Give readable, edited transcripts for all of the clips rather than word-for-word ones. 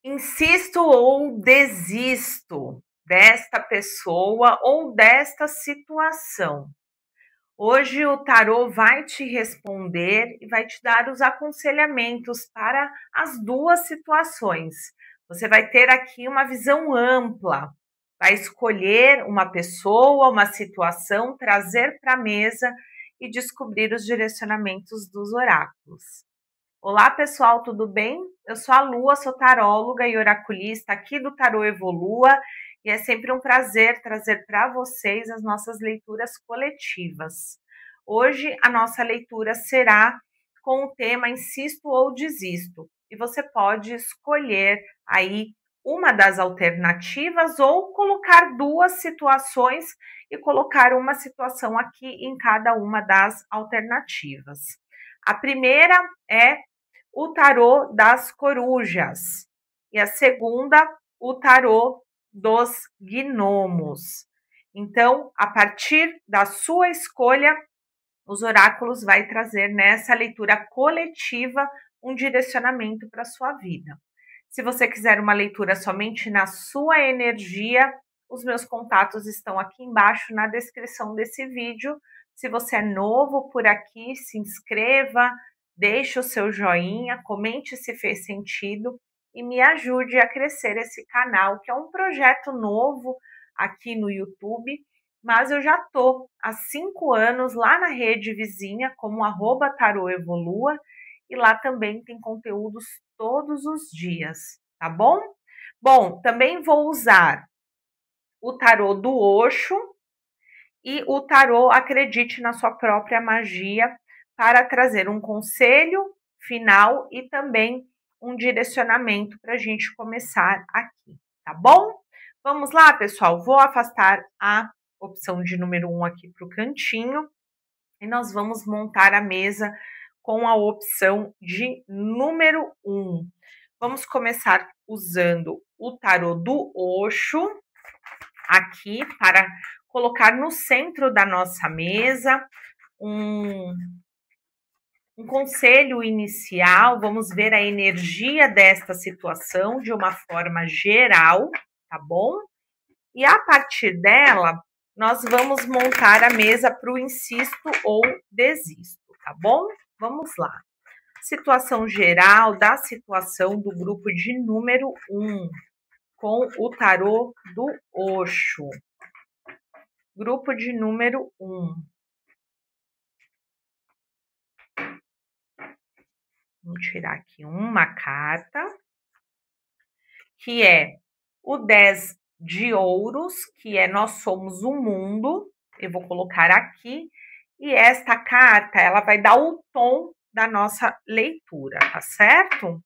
Insisto ou desisto desta pessoa ou desta situação? Hoje o tarô vai te responder e vai te dar os aconselhamentos para as duas situações. Você vai ter aqui uma visão ampla, vai escolher uma pessoa, uma situação, trazer para a mesa e descobrir os direcionamentos dos oráculos. Olá, pessoal, tudo bem? Eu sou a Lua, sou taróloga e oraculista aqui do Tarô Evolua e é sempre um prazer trazer para vocês as nossas leituras coletivas. Hoje a nossa leitura será com o tema Insisto ou Desisto e você pode escolher aí uma das alternativas ou colocar duas situações e colocar uma situação aqui em cada uma das alternativas. A primeira é o tarô das corujas e a segunda, o tarô dos gnomos. Então, a partir da sua escolha, os oráculos vai trazer nessa leitura coletiva um direcionamento para a sua vida. Se você quiser uma leitura somente na sua energia, os meus contatos estão aqui embaixo na descrição desse vídeo. Se você é novo por aqui, se inscreva, deixe o seu joinha, comente se fez sentido e me ajude a crescer esse canal, que é um projeto novo aqui no YouTube, mas eu já tô há 5 anos lá na rede vizinha como @taroevolua e lá também tem conteúdos todos os dias, tá bom? Bom, também vou usar o tarô do Osho e o tarô Acredite na Sua Própria Magia para trazer um conselho final e também um direcionamento para a gente começar aqui, tá bom? Vamos lá, pessoal? Vou afastar a opção de número 1 aqui para o cantinho e nós vamos montar a mesa com a opção de número 1. Vamos começar usando o tarô do Osho aqui para colocar no centro da nossa mesa um conselho inicial. Vamos ver a energia desta situação de uma forma geral, tá bom? E a partir dela, nós vamos montar a mesa para o insisto ou desisto, tá bom? Vamos lá. Situação geral da situação do grupo de número 1, com o tarô do Osho. Grupo de número 1. Vamos tirar aqui uma carta, que é o 10 de ouros, que é Nós Somos o Mundo. Eu vou colocar aqui. E esta carta, ela vai dar o tom da nossa leitura, tá certo?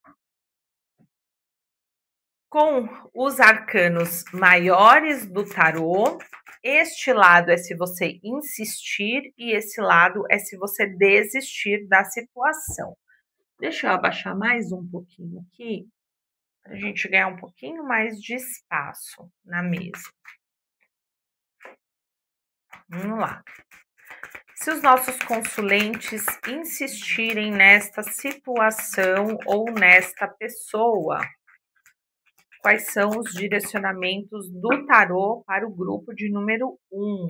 Com os arcanos maiores do tarô, este lado é se você insistir e esse lado é se você desistir da situação. Deixa eu abaixar mais um pouquinho aqui, para a gente ganhar um pouquinho mais de espaço na mesa. Vamos lá. Se os nossos consulentes insistirem nesta situação ou nesta pessoa, quais são os direcionamentos do tarô para o grupo de número 1?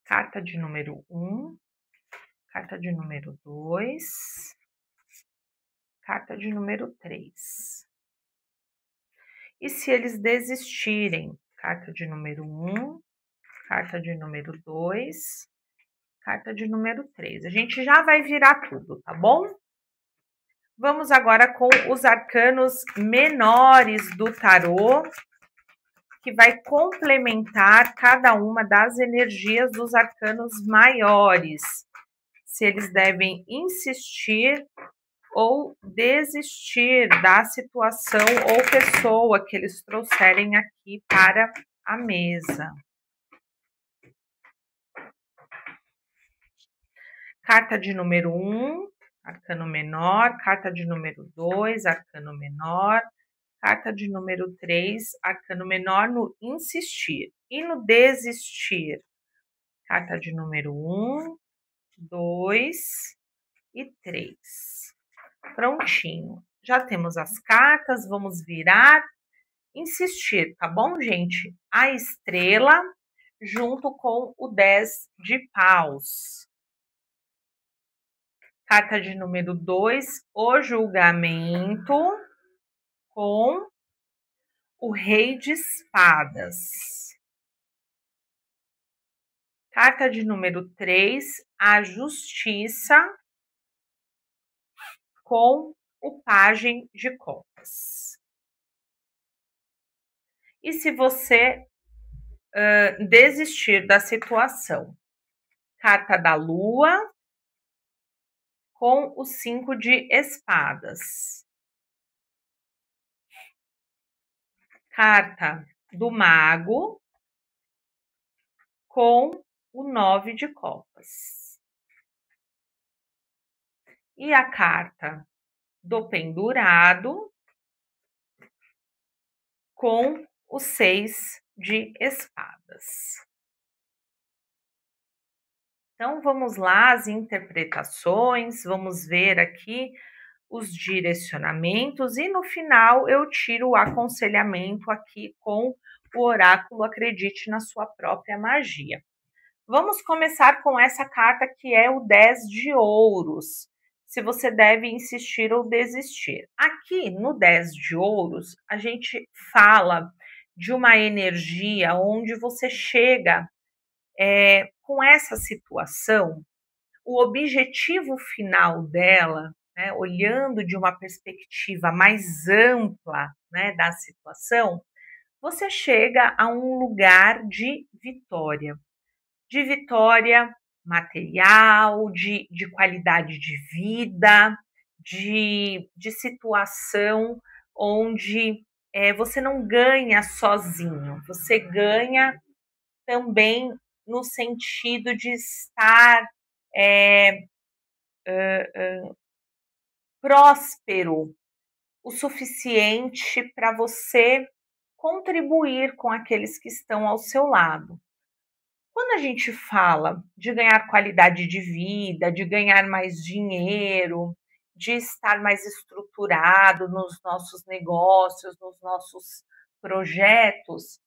Carta de número 1, carta de número 2, carta de número 3. E se eles desistirem? Carta de número 1, carta de número 2, carta de número 3. A gente já vai virar tudo, tá bom? Vamos agora com os arcanos menores do tarô, que vai complementar cada uma das energias dos arcanos maiores. Se eles devem insistir ou desistir da situação ou pessoa que eles trouxerem aqui para a mesa. Carta de número 1, arcano menor, carta de número 2, arcano menor, carta de número 3, arcano menor no insistir. E no desistir, carta de número 1, 2, e 3. Prontinho. Já temos as cartas, vamos virar, insistir, tá bom, gente? A estrela junto com o 10 de paus. Carta de número 2, o julgamento com o rei de espadas. Carta de número 3, a justiça com o pajem de copas. E se você desistir da situação? Carta da lua com o 5 de espadas. Carta do mago com o 9 de copas. E a carta do pendurado com o 6 de espadas. Então, vamos lá, as interpretações, vamos ver aqui os direcionamentos e no final eu tiro o aconselhamento aqui com o oráculo Acredite na Sua Própria Magia. Vamos começar com essa carta que é o 10 de ouros. Se você deve insistir ou desistir. Aqui no 10 de ouros, a gente fala de uma energia onde você chega com essa situação, o objetivo final dela, né, olhando de uma perspectiva mais ampla, né, da situação, você chega a um lugar de vitória material, de qualidade de vida, de situação onde você não ganha sozinho, você ganha também no sentido de estar próspero o suficiente para você contribuir com aqueles que estão ao seu lado. Quando a gente fala de ganhar qualidade de vida, de ganhar mais dinheiro, de estar mais estruturado nos nossos negócios, nos nossos projetos,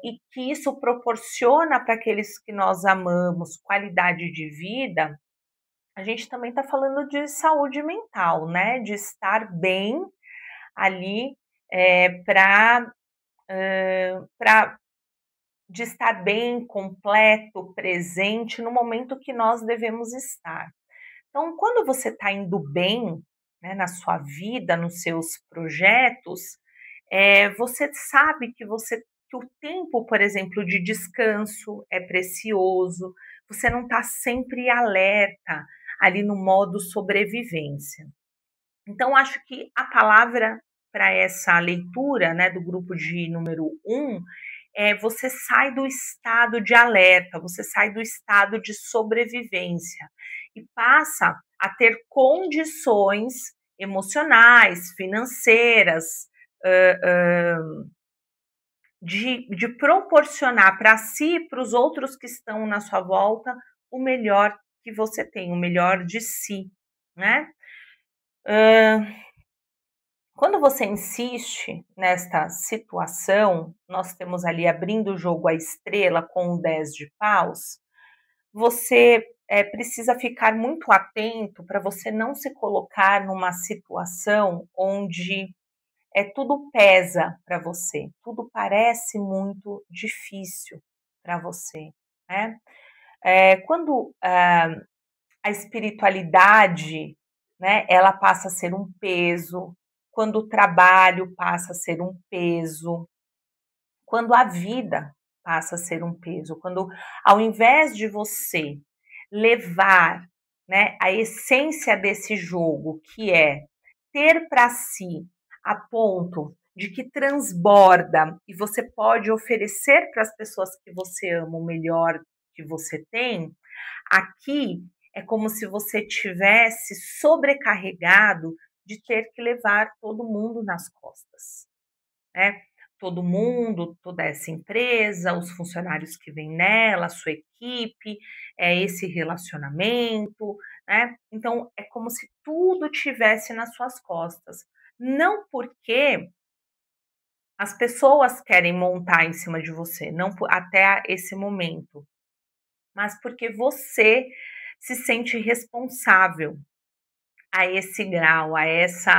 e que isso proporciona para aqueles que nós amamos qualidade de vida, a gente também está falando de saúde mental, né? De estar bem ali para de estar bem, completo, presente no momento que nós devemos estar. Então, quando você está indo bem, né, na sua vida, nos seus projetos, você sabe que que o tempo, por exemplo, de descanso é precioso, você não está sempre alerta ali no modo sobrevivência. Então, acho que a palavra para essa leitura, né, do grupo de número 1 você sai do estado de alerta, você sai do estado de sobrevivência e passa a ter condições emocionais, financeiras, de proporcionar para si e para os outros que estão na sua volta o melhor que você tem, o melhor de si, né? Quando você insiste nesta situação, nós temos ali abrindo o jogo a estrela com o 10 de paus, você precisa ficar muito atento para você não se colocar numa situação onde tudo pesa para você, tudo parece muito difícil para você, né? Quando a espiritualidade, né, ela passa a ser um peso, quando o trabalho passa a ser um peso, quando a vida passa a ser um peso, quando ao invés de você levar, né, a essência desse jogo, que é ter para si a ponto de que transborda e você pode oferecer para as pessoas que você ama o melhor que você tem, aqui é como se você tivesse sobrecarregado de ter que levar todo mundo nas costas, né? Todo mundo, toda essa empresa, os funcionários que vêm nela, a sua equipe, esse relacionamento, né? Então é como se tudo tivesse nas suas costas. Não porque as pessoas querem montar em cima de você, não até esse momento, mas porque você se sente responsável a esse grau, a esse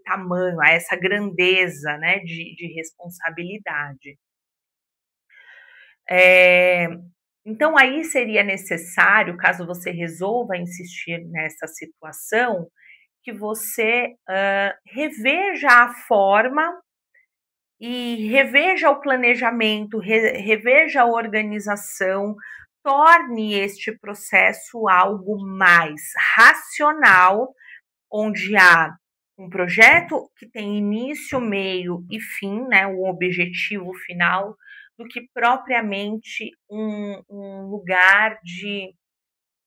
tamanho, a essa grandeza, né, de responsabilidade. É, então aí seria necessário, caso você resolva insistir nessa situação, que você reveja a forma e reveja o planejamento, reveja a organização, torne este processo algo mais racional, onde há um projeto que tem início, meio e fim, né, o objetivo final, do que propriamente um lugar de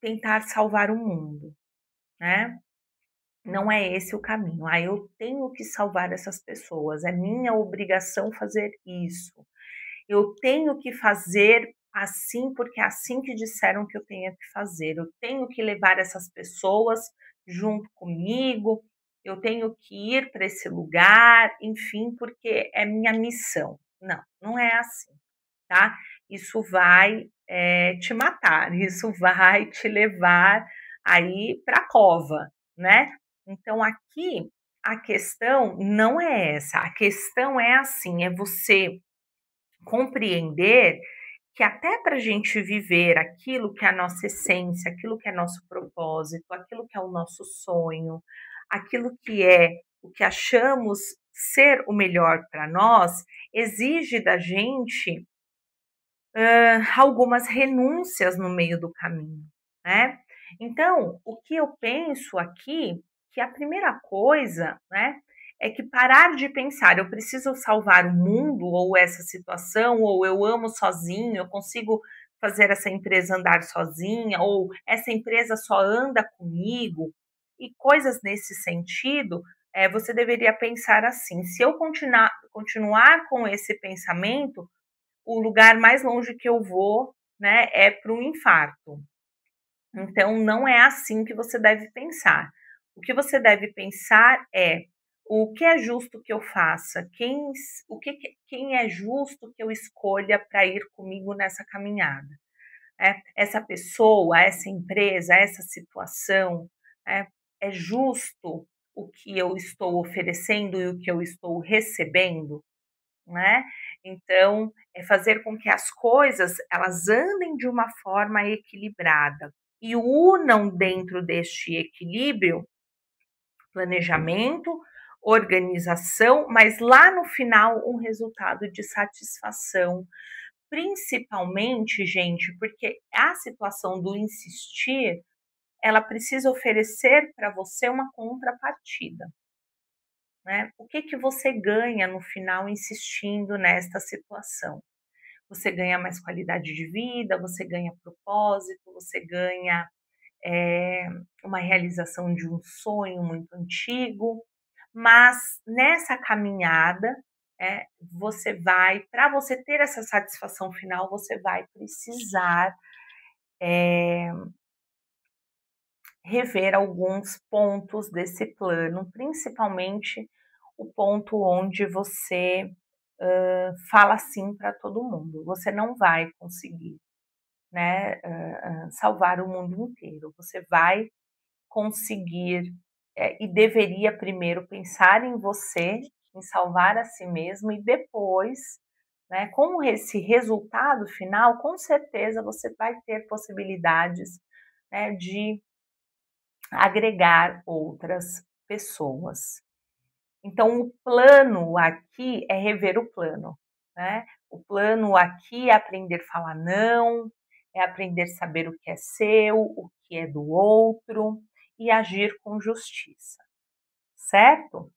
tentar salvar o mundo, né? Não é esse o caminho. Ah, eu tenho que salvar essas pessoas, é minha obrigação fazer isso. Eu tenho que fazer assim, porque é assim que disseram que eu tenho que fazer. Eu tenho que levar essas pessoas junto comigo, eu tenho que ir para esse lugar, enfim, porque é minha missão. Não, não é assim, tá? Isso vai te matar, isso vai te levar aí para a cova, né? Então aqui a questão não é essa, a questão é assim, é você compreender que até para a gente viver aquilo que é a nossa essência, aquilo que é nosso propósito, aquilo que é o nosso sonho, aquilo que é o que achamos ser o melhor para nós, exige da gente algumas renúncias no meio do caminho, né? Então, o que eu penso aqui, que a primeira coisa, né, é que parar de pensar, eu preciso salvar o mundo, ou essa situação, ou eu amo sozinho, eu consigo fazer essa empresa andar sozinha, ou essa empresa só anda comigo, e coisas nesse sentido, você deveria pensar assim: se eu continuar com esse pensamento, o lugar mais longe que eu vou, né, é para um infarto. Então, não é assim que você deve pensar. O que você deve pensar é: o que é justo que eu faça? Quem é justo que eu escolha para ir comigo nessa caminhada? Essa pessoa, essa empresa, essa situação, é justo o que eu estou oferecendo e o que eu estou recebendo? Né? Então, é fazer com que as coisas elas andem de uma forma equilibrada e unam dentro deste equilíbrio planejamento, organização, mas lá no final um resultado de satisfação. Principalmente, gente, porque a situação do insistir, ela precisa oferecer para você uma contrapartida. Né? O que você ganha no final insistindo nesta situação? Você ganha mais qualidade de vida, você ganha propósito, você ganha uma realização de um sonho muito antigo, mas nessa caminhada, você vai, para você ter essa satisfação final, você vai precisar rever alguns pontos desse plano, principalmente o ponto onde você fala sim para todo mundo. Você não vai conseguir, né, salvar o mundo inteiro. Você vai conseguir e deveria primeiro pensar em você, em salvar a si mesmo e depois, né, com esse resultado final, com certeza você vai ter possibilidades, né, de agregar outras pessoas. Então, o plano aqui é rever o plano, né? O plano aqui é aprender a falar não, é aprender a saber o que é seu, o que é do outro e agir com justiça, certo?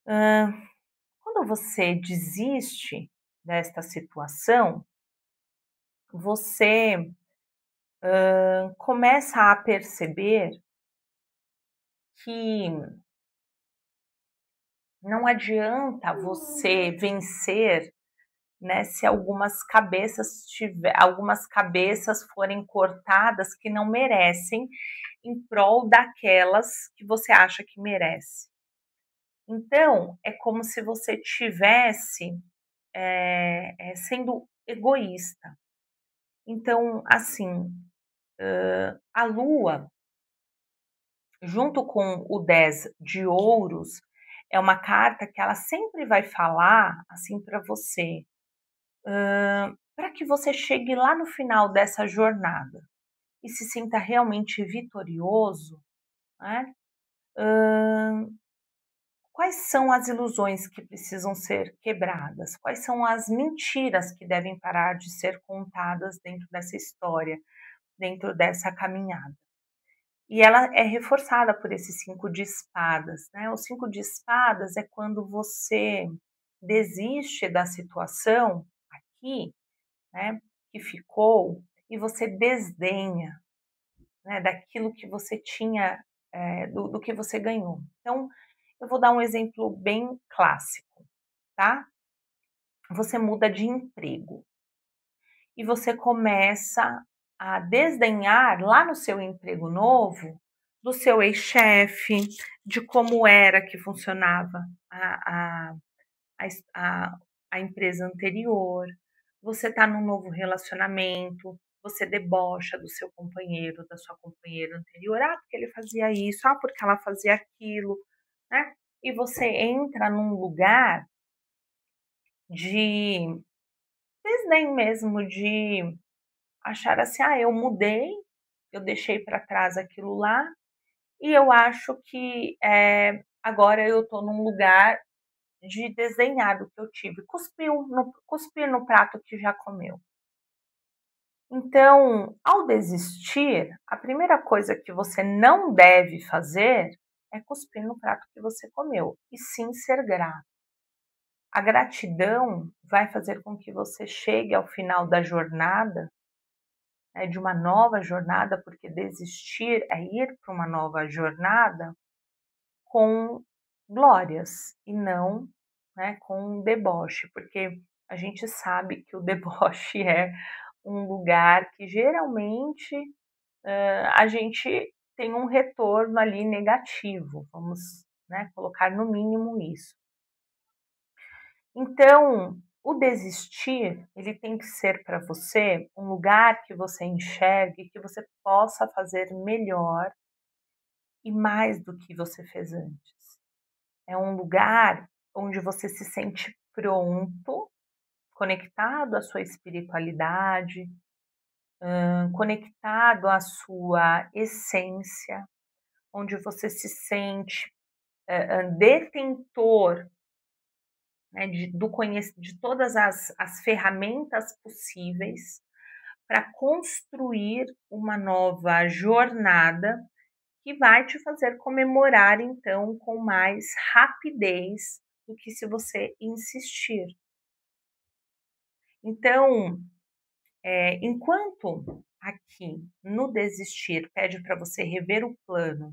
Quando você desiste desta situação, você começa a perceber que não adianta você vencer né, se algumas cabeças forem cortadas que não merecem, em prol daquelas que você acha que merece. Então, é como se você tivesse sendo egoísta. Então, assim, a Lua, junto com o 10 de ouros, é uma carta que ela sempre vai falar assim para você, para que você chegue lá no final dessa jornada e se sinta realmente vitorioso, né? Quais são as ilusões que precisam ser quebradas? Quais são as mentiras que devem parar de ser contadas dentro dessa história, dentro dessa caminhada? E ela é reforçada por esse 5 de espadas, né? O 5 de espadas é quando você desiste da situação aqui, né, que ficou, e você desdenha, né, daquilo que você tinha, do que você ganhou. Então, eu vou dar um exemplo bem clássico, tá? Você muda de emprego e você começa a desdenhar lá no seu emprego novo do seu ex-chefe, de como era que funcionava a, a, a empresa anterior. Você está num novo relacionamento, você debocha do seu companheiro, da sua companheira anterior, porque ele fazia isso, porque ela fazia aquilo, né? E você entra num lugar de desdém mesmo, de achar assim, eu mudei, eu deixei para trás aquilo lá, e eu acho que agora eu estou num lugar de desdenhar do que eu tive. Cuspir no prato que já comeu. Então, ao desistir, a primeira coisa que você não deve fazer é cuspir no prato que você comeu, e sim ser grato. A gratidão vai fazer com que você chegue ao final da jornada, né, de uma nova jornada, porque desistir é ir para uma nova jornada com glórias e não, né, com deboche, porque a gente sabe que o deboche é um lugar que geralmente a gente tem um retorno ali negativo, vamos, né, colocar no mínimo isso. Então, o desistir, ele tem que ser para você um lugar que você enxergue, que você possa fazer melhor e mais do que você fez antes. É um lugar onde você se sente pronto, conectado à sua espiritualidade, conectado à sua essência, onde você se sente detentor, né, de todas as ferramentas possíveis para construir uma nova jornada que vai te fazer comemorar, então, com mais rapidez do que se você insistir. Então, enquanto aqui no desistir pede para você rever o plano,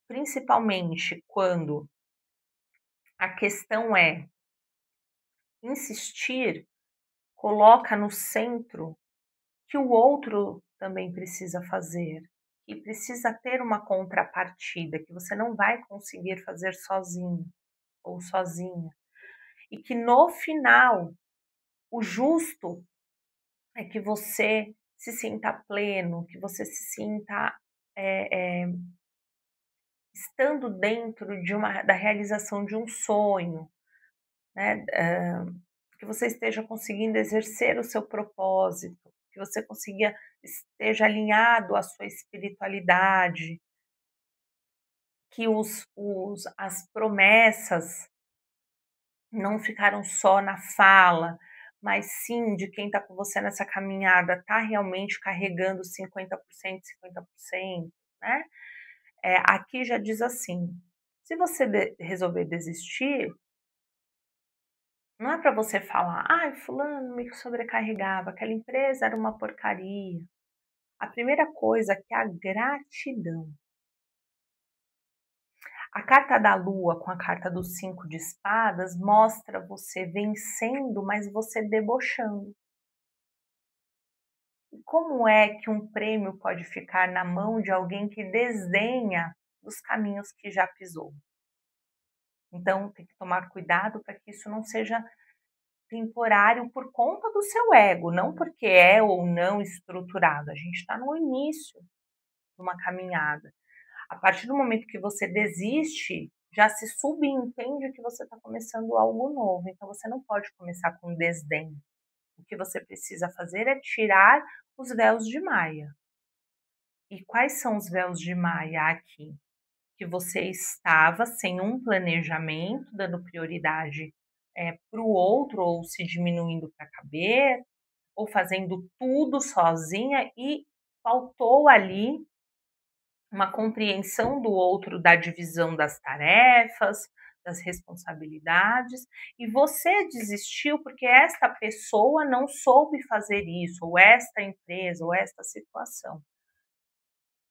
principalmente quando a questão é insistir, coloca no centro que o outro também precisa fazer, e precisa ter uma contrapartida que você não vai conseguir fazer sozinho ou sozinha, e que no final o justo é que você se sinta pleno, que você se sinta estando dentro da realização de um sonho, né? Que você esteja conseguindo exercer o seu propósito, que você esteja alinhado à sua espiritualidade, que as promessas não ficaram só na fala, mas sim de quem está com você nessa caminhada, está realmente carregando 50%, 50%, né? Aqui já diz assim: se você resolver desistir, não é para você falar, fulano me sobrecarregava, aquela empresa era uma porcaria. A primeira coisa que é a gratidão. A carta da lua com a carta do 5 de espadas mostra você vencendo, mas você debochando. E como é que um prêmio pode ficar na mão de alguém que desdenha dos caminhos que já pisou? Então tem que tomar cuidado para que isso não seja temporário por conta do seu ego, não porque é ou não estruturado. A gente está no início de uma caminhada. A partir do momento que você desiste, já se subentende que você está começando algo novo. Então você não pode começar com desdém. O que você precisa fazer é tirar os véus de Maia. E quais são os véus de Maia aqui? Que você estava sem um planejamento, dando prioridade para o outro, ou se diminuindo para caber, ou fazendo tudo sozinha e faltou ali uma compreensão do outro da divisão das tarefas, das responsabilidades, e você desistiu porque esta pessoa não soube fazer isso, ou esta empresa, ou esta situação.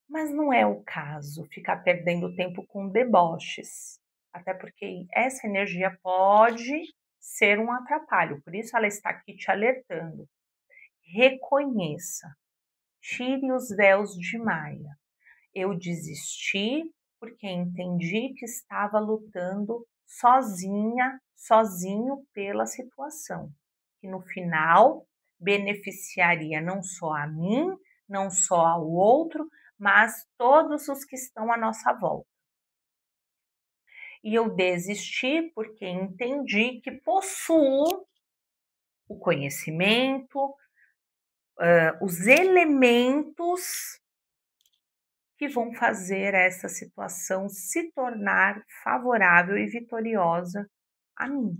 Mas não é o caso ficar perdendo tempo com deboches, até porque essa energia pode ser um atrapalho, por isso ela está aqui te alertando. Reconheça, tire os véus de Maia. Eu desisti porque entendi que estava lutando sozinha, sozinho pela situação, que no final beneficiaria não só a mim, não só ao outro, mas todos os que estão à nossa volta. E eu desisti porque entendi que possuo o conhecimento, os elementos que vão fazer essa situação se tornar favorável e vitoriosa a mim.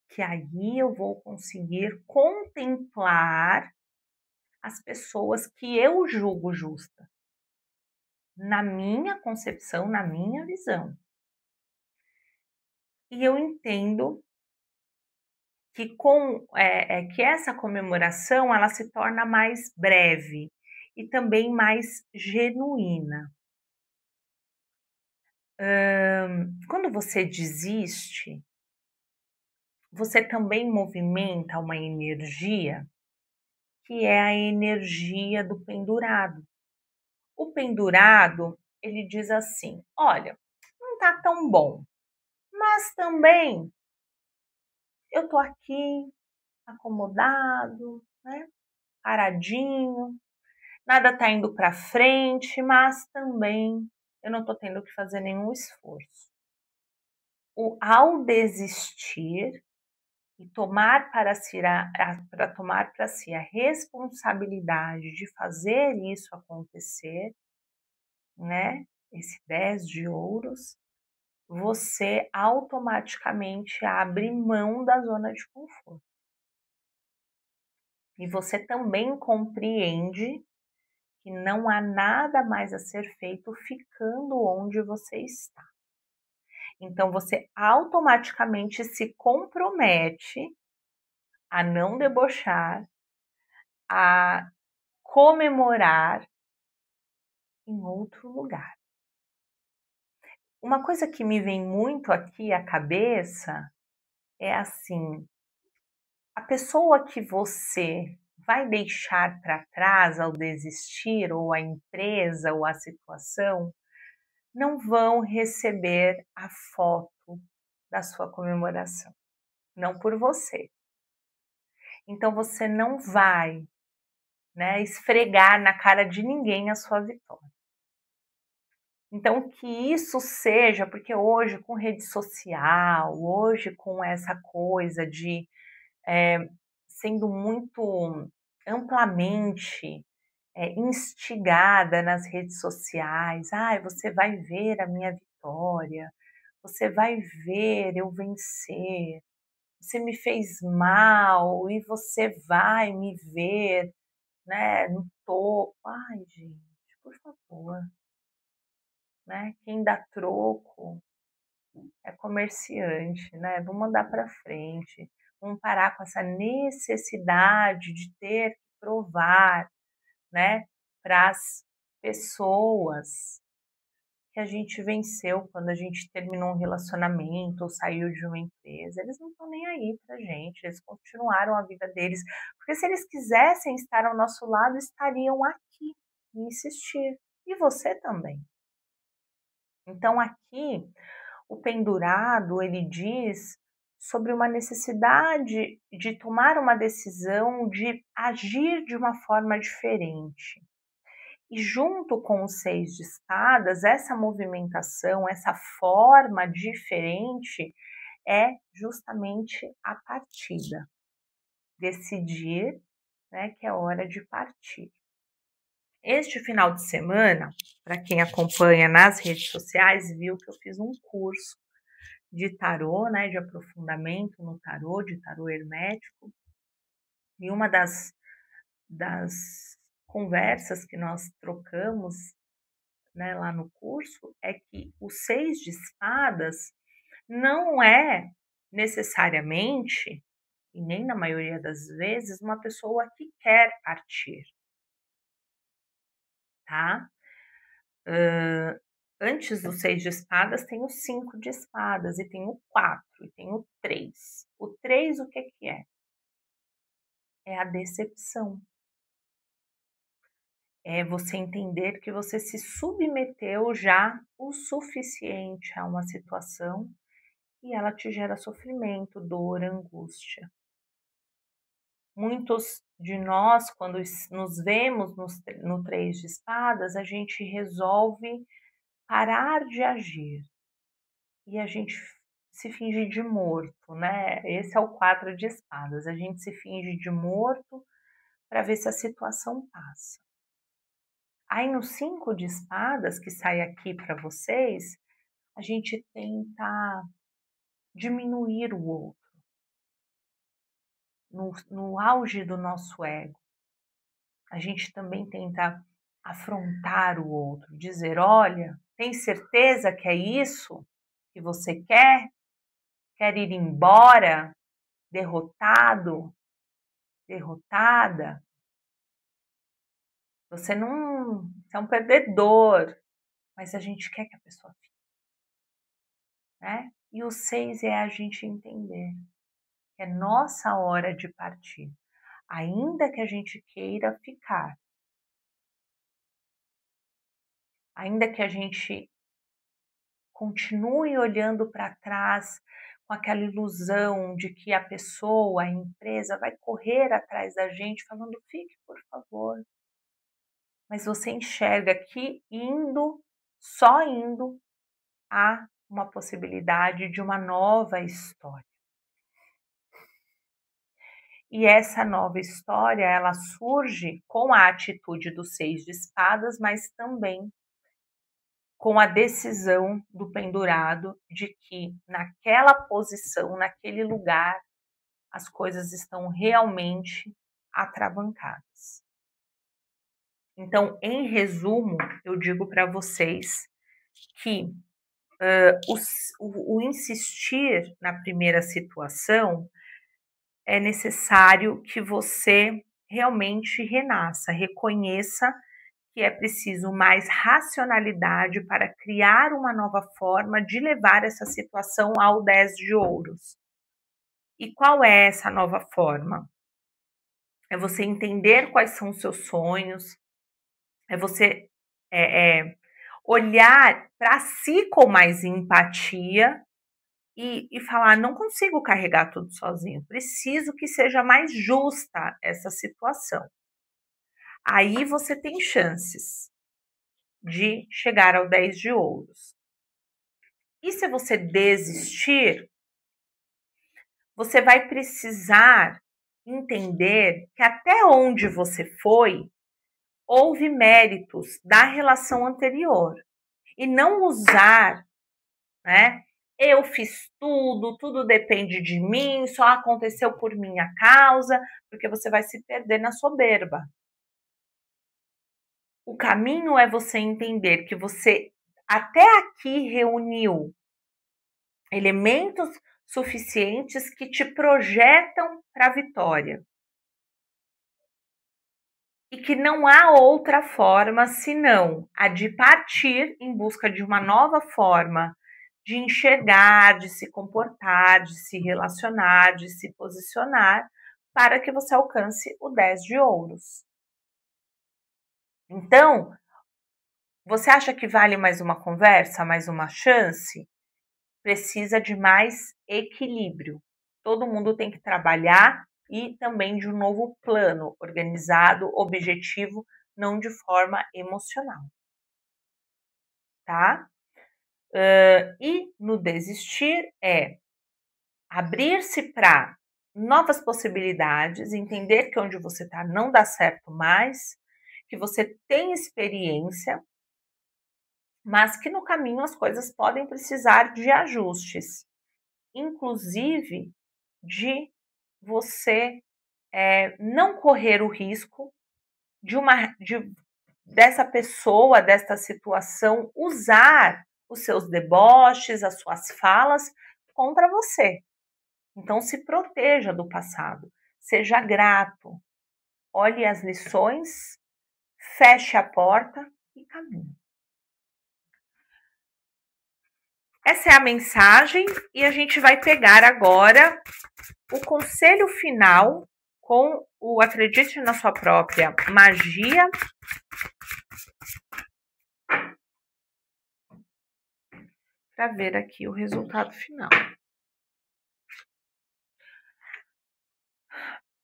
Que aí eu vou conseguir contemplar as pessoas que eu julgo justa, na minha concepção, na minha visão. E eu entendo que que essa comemoração ela se torna mais breve e também mais genuína. Quando você desiste, você também movimenta uma energia que é a energia do pendurado. O pendurado, ele diz assim: olha, não tá tão bom, mas também eu tô aqui acomodado, né? Paradinho, nada tá indo para frente, mas também eu não tô tendo que fazer nenhum esforço. Ao desistir, e tomar tomar para si a responsabilidade de fazer isso acontecer, né? Esse 10 de ouros, você automaticamente abre mão da zona de conforto. E você também compreende que não há nada mais a ser feito ficando onde você está. Então você automaticamente se compromete a não debochar, a comemorar em outro lugar. Uma coisa que me vem muito aqui à cabeça é assim: a pessoa que você vai deixar para trás ao desistir, ou a empresa, ou a situação, não vão receber a foto da sua comemoração, não por você. Então você não vai, né, esfregar na cara de ninguém a sua vitória. Então, que isso seja, porque hoje com rede social, hoje com essa coisa de sendo muito amplamente instigada nas redes sociais, você vai ver a minha vitória, você vai ver eu vencer, você me fez mal e você vai me ver, né, no topo. Ai, gente, por favor, né? Quem dá troco é comerciante, né? Vamos andar para frente, vamos parar com essa necessidade de ter que provar, né, para as pessoas que a gente venceu quando a gente terminou um relacionamento ou saiu de uma empresa. Eles não estão nem aí pra gente, eles continuaram a vida deles. Porque se eles quisessem estar ao nosso lado, estariam aqui e insistir. E você também. Então aqui, o pendurado, ele diz sobre uma necessidade de tomar uma decisão, de agir de uma forma diferente. E junto com os 6 de espadas, essa movimentação, essa forma diferente é justamente a partida. Decidir, né, que é hora de partir. Este final de semana, para quem acompanha nas redes sociais, viu que eu fiz um curso de tarô, né, de aprofundamento no tarô, de tarô hermético. E uma das conversas que nós trocamos, né, lá no curso, é que o 6 de espadas não é necessariamente, e nem na maioria das vezes, uma pessoa que quer partir, tá? Antes do 6 de espadas tem o 5 de espadas, e tem o 4, e tem o 3. O 3 o que que é? É a decepção. É você entender que você se submeteu já o suficiente a uma situação e ela te gera sofrimento, dor, angústia. Muitos de nós, quando nos vemos no 3 de espadas, a gente resolve parar de agir e a gente se finge de morto, né? Esse é o 4 de espadas, a gente se finge de morto para ver se a situação passa. Aí no 5 de espadas, que sai aqui para vocês, a gente tenta diminuir o outro. No auge do nosso ego, a gente também tenta afrontar o outro, dizer: olha, tem certeza que é isso que você quer? Quer ir embora derrotado, derrotada? Você não, você é um perdedor, mas a gente quer que a pessoa fique, né? E o 6 é a gente entender que é nossa hora de partir, ainda que a gente queira ficar, ainda que a gente continue olhando para trás com aquela ilusão de que a pessoa, a empresa vai correr atrás da gente falando: fique, por favor. Mas você enxerga que só indo, há uma possibilidade de uma nova história. E essa nova história, ela surge com a atitude do 6 de espadas, mas também com a decisão do pendurado de que naquela posição, naquele lugar, as coisas estão realmente atravancadas. Então, em resumo, eu digo para vocês que o insistir na primeira situação é necessário que você realmente renasça, reconheça que é preciso mais racionalidade para criar uma nova forma de levar essa situação ao 10 de ouros. E qual é essa nova forma? É você entender quais são os seus sonhos, é você olhar para si com mais empatia e falar: não consigo carregar tudo sozinho, preciso que seja mais justa essa situação. Aí você tem chances de chegar ao 10 de ouros. E se você desistir, você vai precisar entender que até onde você foi, houve méritos da relação anterior. E não usar, né? Eu fiz tudo, tudo depende de mim, só aconteceu por minha causa, porque você vai se perder na soberba. O caminho é você entender que você até aqui reuniu elementos suficientes que te projetam para a vitória. e que não há outra forma senão a de partir em busca de uma nova forma de enxergar, de se comportar, de se relacionar, de se posicionar, para que você alcance o 10 de ouros. Então, você acha que vale mais uma conversa, mais uma chance? Precisa de mais equilíbrio. Todo mundo tem que trabalhar e também de um novo plano organizado, objetivo, não de forma emocional, tá? E no desistir é abrir-se para novas possibilidades, entender que onde você está não dá certo mais, que você tem experiência, mas que no caminho as coisas podem precisar de ajustes, inclusive de você não correr o risco dessa pessoa, desta situação, usar os seus deboches, as suas falas contra você. Então, se proteja do passado, seja grato, olhe as lições, feche a porta e caminhe. Essa é a mensagem e a gente vai pegar agora o conselho final com o Acredite na Sua Própria Magia. Para ver aqui o resultado final.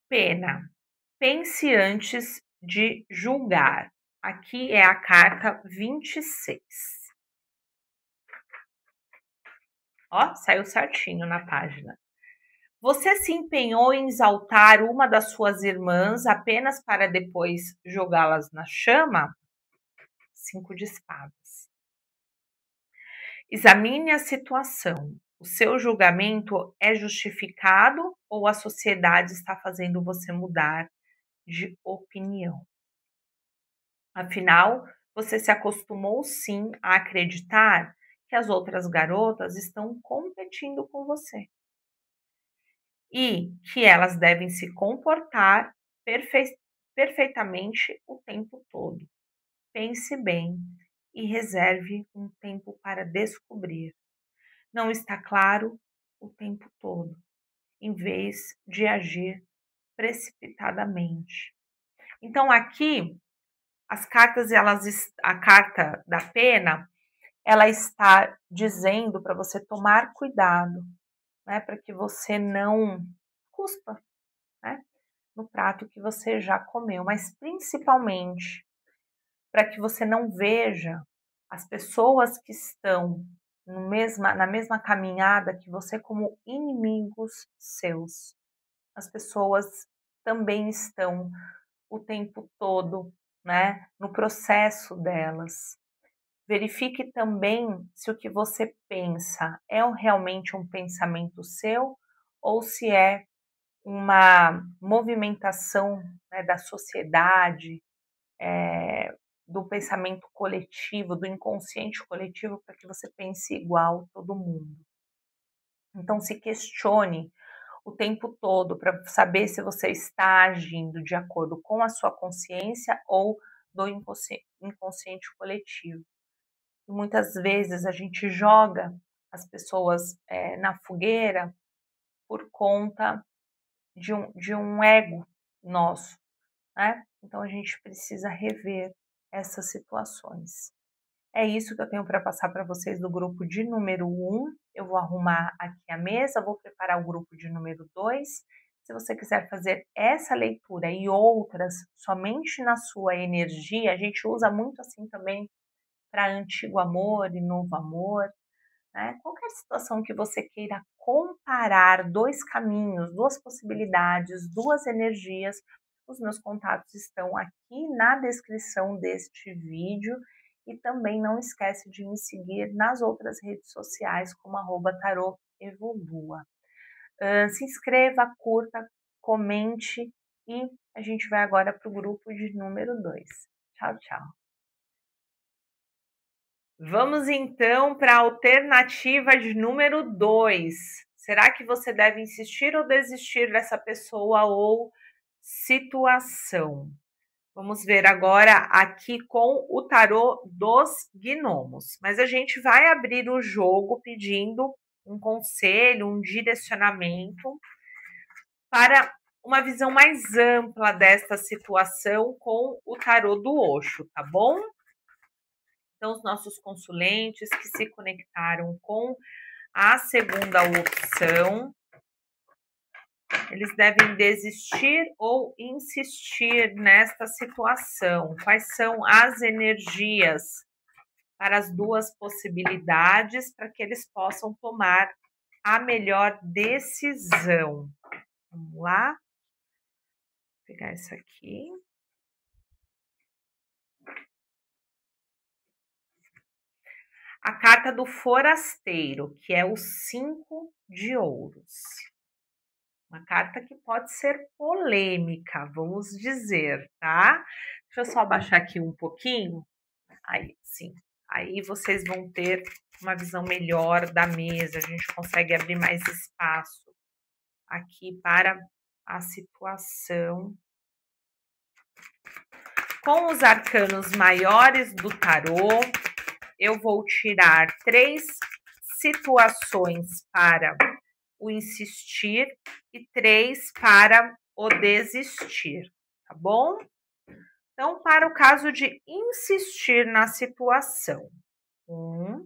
Pena. Pense antes de julgar. Aqui é a carta 26. Ó, saiu certinho na página. Você se empenhou em exaltar uma das suas irmãs apenas para depois jogá-las na chama? 5 de espadas. Examine a situação. O seu julgamento é justificado ou a sociedade está fazendo você mudar de opinião? Afinal, você se acostumou sim a acreditar que as outras garotas estão competindo com você e que elas devem se comportar perfeitamente o tempo todo. Pense bem e reserve um tempo para descobrir. Não está claro o tempo todo, em vez de agir precipitadamente. Então aqui as cartas, a carta da pena, ela está dizendo para você tomar cuidado, né, para que você não cuspa, né, no prato que você já comeu, mas principalmente para que você não veja as pessoas que estão na mesma caminhada que você como inimigos seus. As pessoas também estão o tempo todo, né, no processo delas. Verifique também se o que você pensa é realmente um pensamento seu ou se é uma movimentação, né, da sociedade, do pensamento coletivo, do inconsciente coletivo, para que você pense igual todo mundo. Então, se questione o tempo todo para saber se você está agindo de acordo com a sua consciência ou do inconsciente coletivo. E muitas vezes a gente joga as pessoas na fogueira por conta de um ego nosso, né? Então a gente precisa rever essas situações. É isso que eu tenho para passar para vocês do grupo de número 1. Eu vou arrumar aqui a mesa, vou preparar o grupo de número 2. Se você quiser fazer essa leitura e outras somente na sua energia, a gente usa muito assim também para antigo amor e novo amor, né? Qualquer situação que você queira comparar dois caminhos, duas possibilidades, duas energias, os meus contatos estão aqui na descrição deste vídeo e também não esquece de me seguir nas outras redes sociais como @tarotevolua. Se inscreva, curta, comente e a gente vai agora para o grupo de número 2. Tchau, tchau. Vamos então para a alternativa de número 2. Será que você deve insistir ou desistir dessa pessoa ou situação? Vamos ver agora aqui com o tarô dos gnomos. Mas a gente vai abrir o jogo pedindo um conselho, um direcionamento para uma visão mais ampla desta situação com o tarô do Osho, tá bom? Então, os nossos consulentes que se conectaram com a segunda opção, eles devem desistir ou insistir nesta situação. Quais são as energias para as duas possibilidades para que eles possam tomar a melhor decisão? Vamos lá. Vou pegar isso aqui. A carta do forasteiro, que é o 5 de ouros. Uma carta que pode ser polêmica, vamos dizer, tá? Deixa eu só abaixar aqui um pouquinho. Aí, sim. Aí vocês vão ter uma visão melhor da mesa. A gente consegue abrir mais espaço aqui para a situação. Com os arcanos maiores do tarô, eu vou tirar 3 situações para o insistir e 3 para o desistir, tá bom? Então, para o caso de insistir na situação, 1,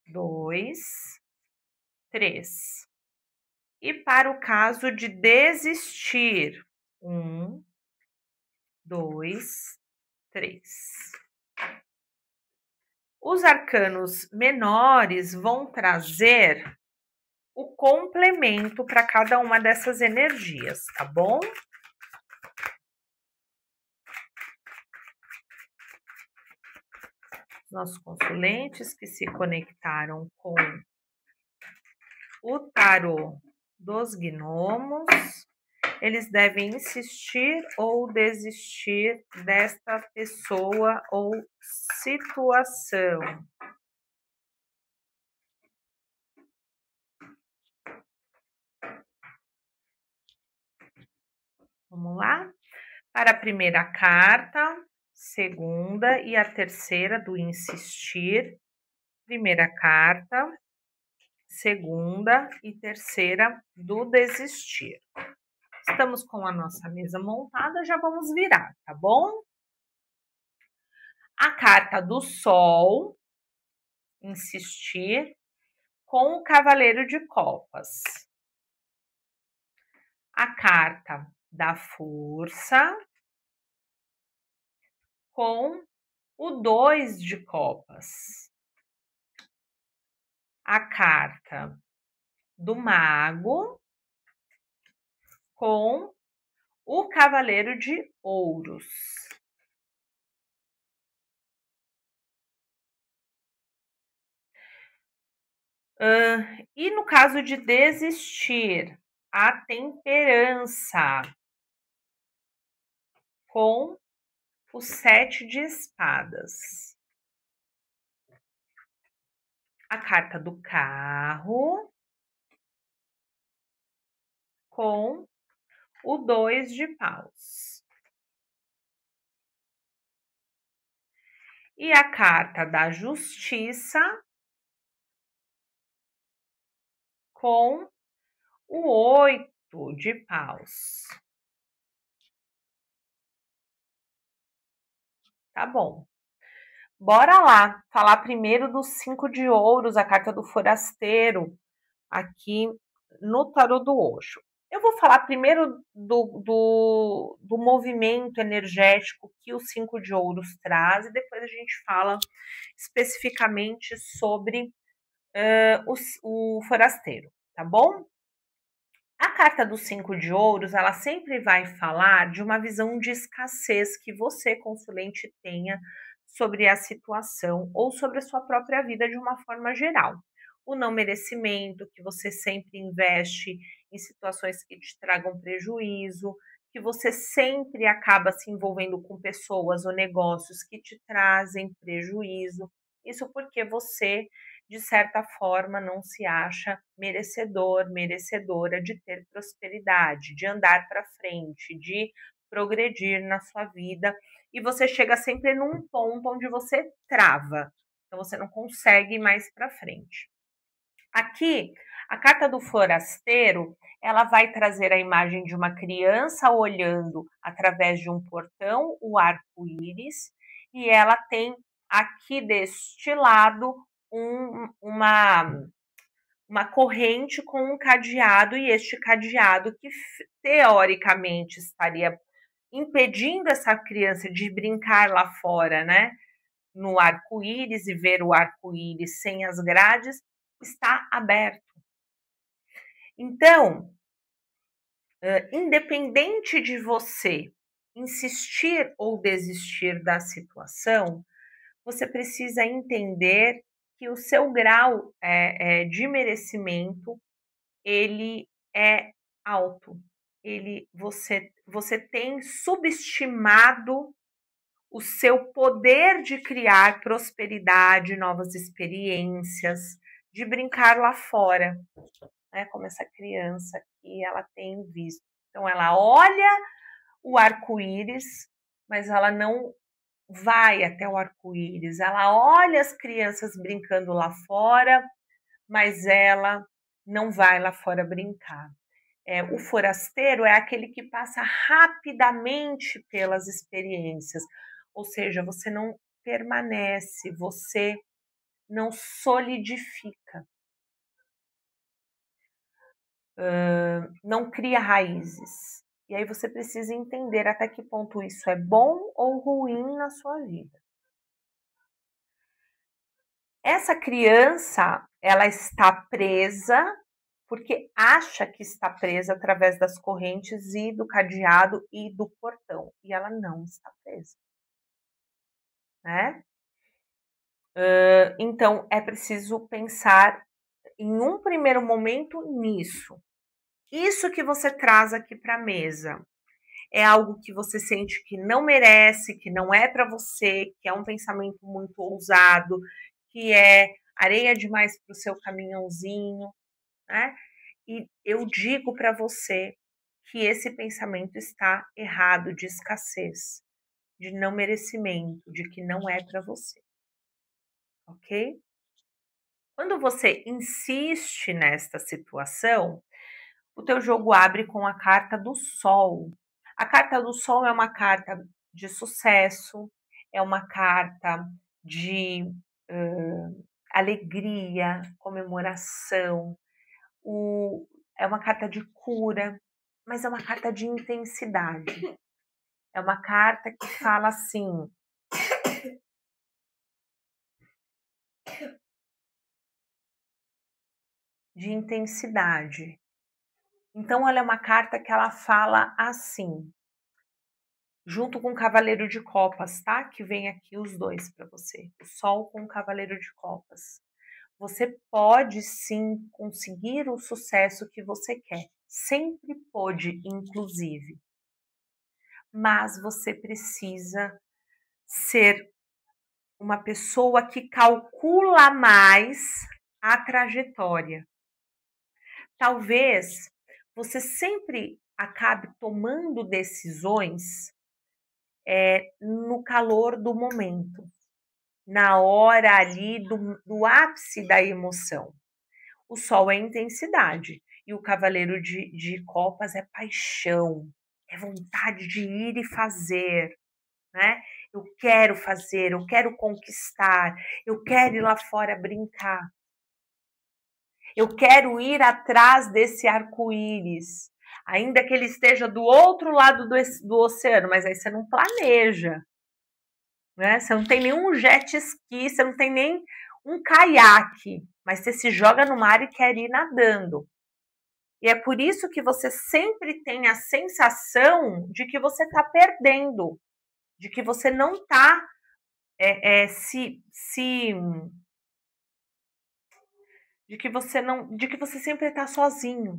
2, 3. E para o caso de desistir, 1, 2, 3. Os arcanos menores vão trazer o complemento para cada uma dessas energias, tá bom? Nossos consulentes que se conectaram com o tarô dos gnomos, eles devem insistir ou desistir desta pessoa ou situação. Vamos lá? Para a primeira carta, segunda e a terceira do insistir. Primeira carta, segunda e terceira do desistir. Estamos com a nossa mesa montada, já vamos virar, tá bom? A carta do Sol, insistir, com o Cavaleiro de Copas. A carta da Força, com o 2 de Copas. A carta do Mago, com o Cavaleiro de Ouros. E no caso de desistir, a Temperança, com o 7 de Espadas. A carta do Carro, com o 2 de Paus. E a carta da Justiça, com o 8 de Paus. Tá bom. Bora lá, falar primeiro do 5 de ouros, a carta do forasteiro, aqui no tarô do Osho. Eu vou falar primeiro do movimento energético que o 5 de ouros traz, e depois a gente fala especificamente sobre o forasteiro, tá bom? A carta do 5 de ouros, ela sempre vai falar de uma visão de escassez que você, consulente, tenha sobre a situação ou sobre a sua própria vida de uma forma geral. O não merecimento, que você sempre investe em situações que te tragam prejuízo, que você sempre acaba se envolvendo com pessoas ou negócios que te trazem prejuízo. Isso porque você, de certa forma, não se acha merecedor, merecedora de ter prosperidade, de andar para frente, de progredir na sua vida e você chega sempre num ponto onde você trava, então você não consegue ir mais para frente. Aqui, a carta do forasteiro, ela vai trazer a imagem de uma criança olhando através de um portão, o arco-íris, e ela tem aqui deste lado uma corrente com um cadeado, e este cadeado que teoricamente estaria impedindo essa criança de brincar lá fora, né? No arco-íris e ver o arco-íris sem as grades, está aberto. Então, independente de você insistir ou desistir da situação, você precisa entender que o seu grau de merecimento ele é alto. Você tem subestimado o seu poder de criar prosperidade, novas experiências, de brincar lá fora, né? Como essa criança que ela tem visto. Então ela olha o arco-íris, mas ela não vai até o arco-íris. Ela olha as crianças brincando lá fora, mas ela não vai lá fora brincar. O forasteiro é aquele que passa rapidamente pelas experiências, ou seja, você não permanece, você não solidifica, não cria raízes. E aí você precisa entender até que ponto isso é bom ou ruim na sua vida. Essa criança, ela está presa porque acha que está presa através das correntes e do cadeado e do portão, e ela não está presa, né? Então, é preciso pensar em um primeiro momento nisso. Isso que você traz aqui para a mesa é algo que você sente que não merece, que não é para você, que é um pensamento muito ousado, que é areia demais para o seu caminhãozinho, né? E eu digo para você que esse pensamento está errado, de escassez, de não merecimento, de que não é para você, ok? Quando você insiste nesta situação, o teu jogo abre com a carta do Sol. A carta do Sol é uma carta de sucesso, é uma carta de alegria, comemoração, é uma carta de cura, mas é uma carta de intensidade. É uma carta que fala assim: de intensidade. Então, ela é uma carta que ela fala assim, junto com o Cavaleiro de Copas, tá? Que vem aqui os dois para você, o Sol com o Cavaleiro de Copas. Você pode sim conseguir o sucesso que você quer, sempre pode, inclusive. Mas você precisa ser uma pessoa que calcula mais a trajetória. Talvez você sempre acabe tomando decisões no calor do momento, na hora ali do ápice da emoção. O Sol é intensidade e o Cavaleiro de Copas é paixão, é vontade de ir e fazer, né? Eu quero fazer, eu quero conquistar, eu quero ir lá fora brincar. Eu quero ir atrás desse arco-íris, ainda que ele esteja do outro lado do oceano, mas aí você não planeja, né? Você não tem nenhum jet ski, você não tem nem um caiaque, mas você se joga no mar e quer ir nadando. E é por isso que você sempre tem a sensação de que você está perdendo, de que você não está de que você sempre está sozinho.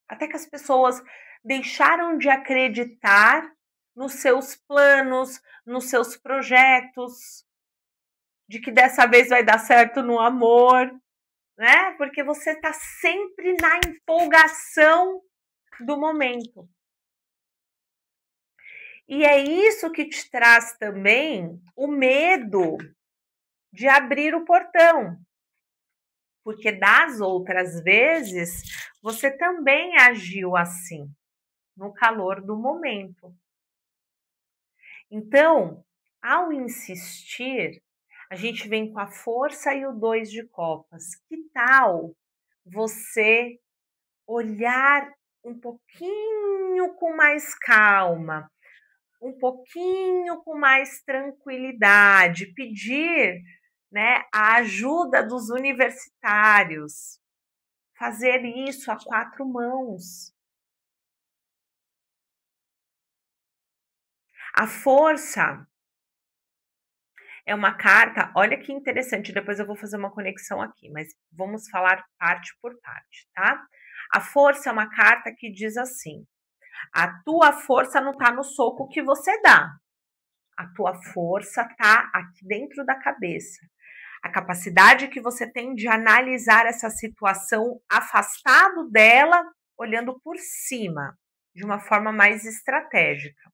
Até que as pessoas deixaram de acreditar nos seus planos, nos seus projetos, de que dessa vez vai dar certo no amor, né? Porque você está sempre na empolgação do momento. E é isso que te traz também o medo de abrir o portão. Porque das outras vezes, você também agiu assim, no calor do momento. Então, ao insistir, a gente vem com a força e o 2 de copas. Que tal você olhar um pouquinho com mais calma, um pouquinho com mais tranquilidade, pedir, né, a ajuda dos universitários, fazer isso a 4 mãos. A força é uma carta, olha que interessante, depois eu vou fazer uma conexão aqui, mas vamos falar parte por parte, tá? A força é uma carta que diz assim: a tua força não tá no soco que você dá. A tua força tá aqui dentro da cabeça. A capacidade que você tem de analisar essa situação afastado dela, olhando por cima, de uma forma mais estratégica.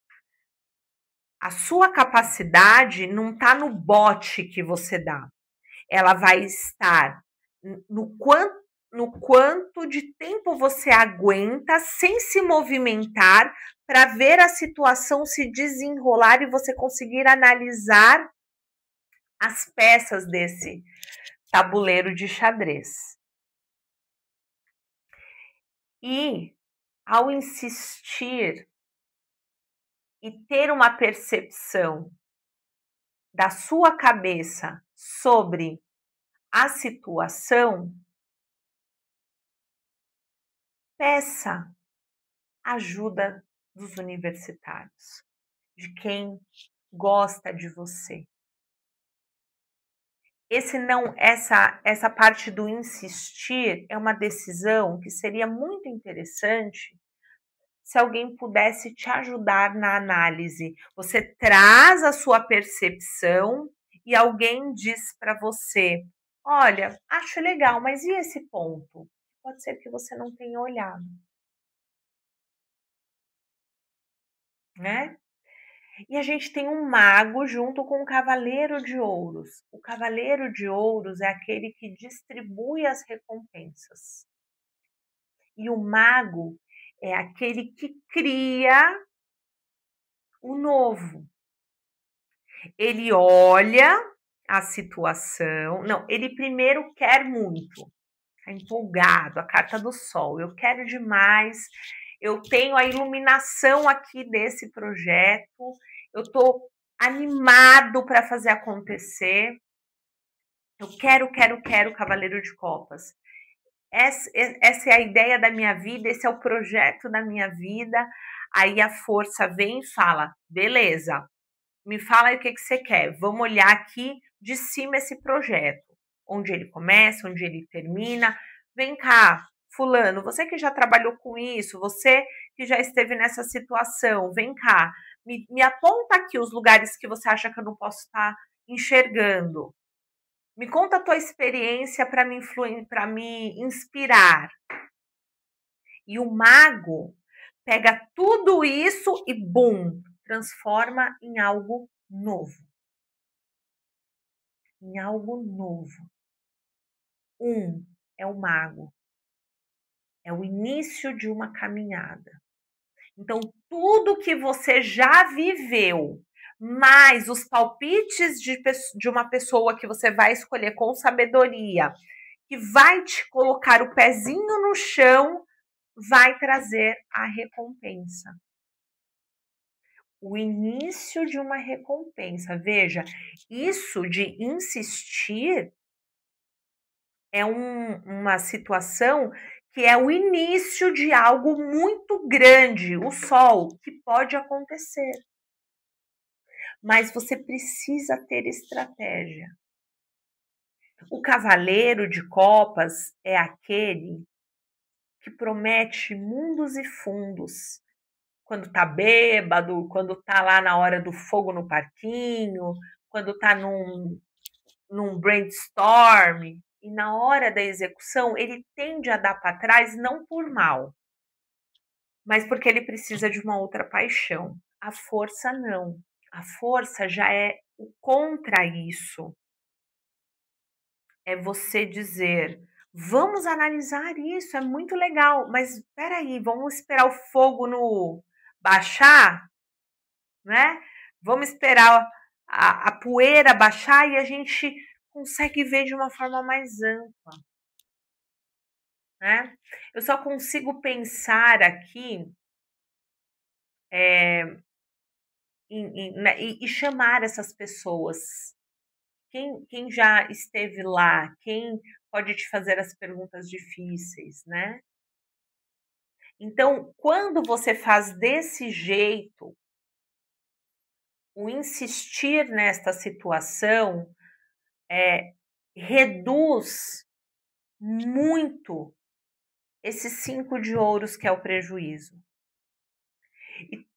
A sua capacidade não está no bote que você dá. Ela vai estar no quanto de tempo você aguenta sem se movimentar para ver a situação se desenrolar e você conseguir analisar as peças desse tabuleiro de xadrez. E ao insistir e ter uma percepção da sua cabeça sobre a situação, peça ajuda dos universitários, de quem gosta de você. Essa parte do insistir é uma decisão que seria muito interessante se alguém pudesse te ajudar na análise. Você traz a sua percepção e alguém diz para você: olha, acho legal, mas e esse ponto? Pode ser que você não tenha olhado, né? E a gente tem um mago junto com o cavaleiro de ouros. O cavaleiro de ouros é aquele que distribui as recompensas. E o mago é aquele que cria o novo. Ele olha a situação. Não, ele primeiro quer muito. Tá empolgado, a carta do sol. Eu quero demais. Eu tenho a iluminação aqui desse projeto. Eu tô animado para fazer acontecer. Eu quero, Cavaleiro de Copas. Essa é a ideia da minha vida, esse é o projeto da minha vida. Aí a força vem e fala: beleza, me fala aí o que você quer. Vamos olhar aqui de cima esse projeto. Onde ele começa, onde ele termina. Vem cá, fulano, você que já trabalhou com isso, você que já esteve nessa situação, vem cá, me aponta aqui os lugares que você acha que eu não posso estar enxergando. Me conta a tua experiência para me inspirar. E o mago pega tudo isso e bum, transforma em algo novo. Em algo novo. É o mago. É o início de uma caminhada. Então, tudo que você já viveu, mais os palpites de uma pessoa que você vai escolher com sabedoria, que vai te colocar o pezinho no chão, vai trazer a recompensa. O início de uma recompensa. Veja, isso de insistir é uma situação que é o início de algo muito grande, o sol, que pode acontecer. Mas você precisa ter estratégia. O cavaleiro de copas é aquele que promete mundos e fundos. Quando tá bêbado, quando tá lá na hora do fogo no parquinho, quando tá num brainstorm, e na hora da execução ele tende a dar para trás não por mal, mas porque ele precisa de uma outra paixão. A força não. A força já é o contra isso. É você dizer, vamos analisar isso, é muito legal, mas espera aí, vamos esperar o fogo no baixar, né? Vamos esperar a poeira baixar e a gente consegue ver de uma forma mais ampla, né? Eu só consigo pensar aqui e chamar essas pessoas. Quem já esteve lá, quem pode te fazer as perguntas difíceis, né? Então, quando você faz desse jeito, o insistir nesta situação reduz muito esses 5 de ouros que é o prejuízo. E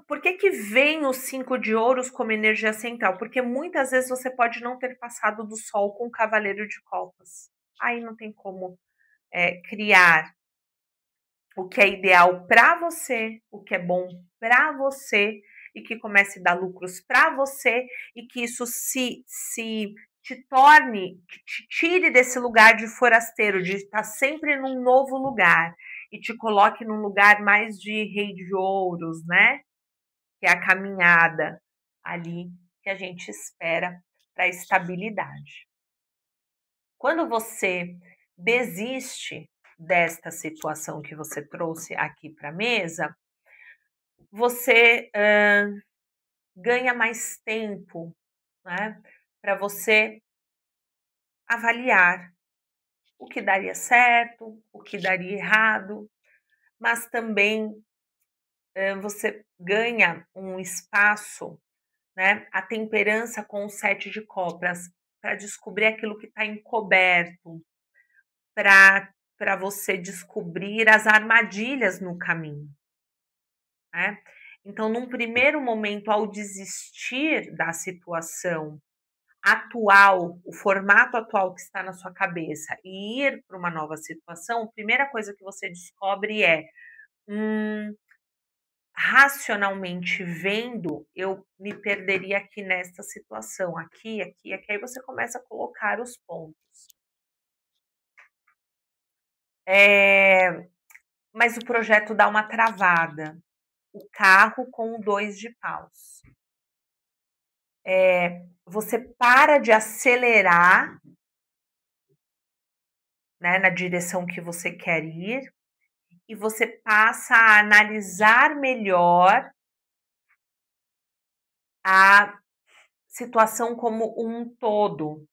por que vem os 5 de ouros como energia central? Porque muitas vezes você pode não ter passado do sol com o cavaleiro de copas. Aí não tem como criar o que é ideal para você, o que é bom para você e que comece a dar lucros para você e que isso se te torne, te tire desse lugar de forasteiro, de estar sempre num novo lugar e te coloque num lugar mais de rei de ouros, né? Que é a caminhada ali que a gente espera para a estabilidade. Quando você desiste desta situação que você trouxe aqui para a mesa, você ganha mais tempo, né, para você avaliar o que daria certo, o que daria errado, mas também você ganha um espaço, né, a temperança com o 7 de copas, para descobrir aquilo que está encoberto, para você descobrir as armadilhas no caminho, né? Então, num primeiro momento, ao desistir da situação atual, o formato atual que está na sua cabeça e ir para uma nova situação, a primeira coisa que você descobre é racionalmente vendo, eu me perderia aqui nesta situação, aqui, aí você começa a colocar os pontos. Mas o projeto dá uma travada. O carro com o 2 de paus. Você para de acelerar, né, na direção que você quer ir e você passa a analisar melhor a situação como um todo.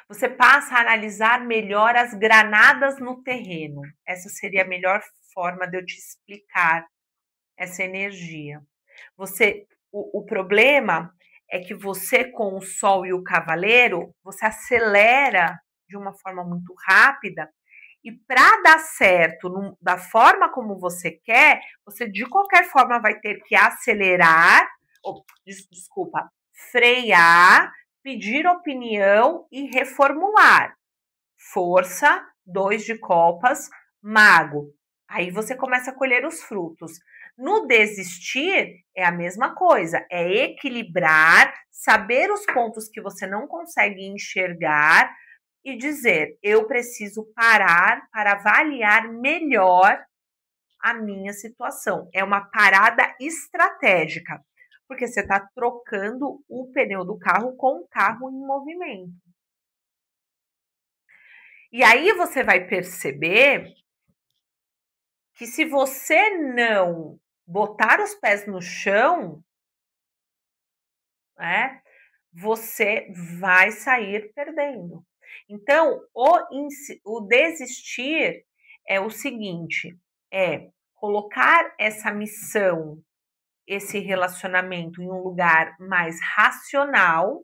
Você passa a analisar melhor as granadas no terreno. Essa seria a melhor forma de eu te explicar essa energia. O problema é que você, com o Sol e o Cavaleiro, você acelera de uma forma muito rápida e para dar certo da forma como você quer, você de qualquer forma vai ter que acelerar, frear, pedir opinião e reformular. Força, 2 de copas, mago. Aí você começa a colher os frutos. No desistir, é a mesma coisa, é equilibrar, saber os pontos que você não consegue enxergar e dizer, eu preciso parar para avaliar melhor a minha situação. É uma parada estratégica, porque você está trocando o pneu do carro com o carro em movimento. E aí você vai perceber que se você não botar os pés no chão, né, você vai sair perdendo. Então, o desistir é o seguinte, é colocar essa missão, esse relacionamento em um lugar mais racional,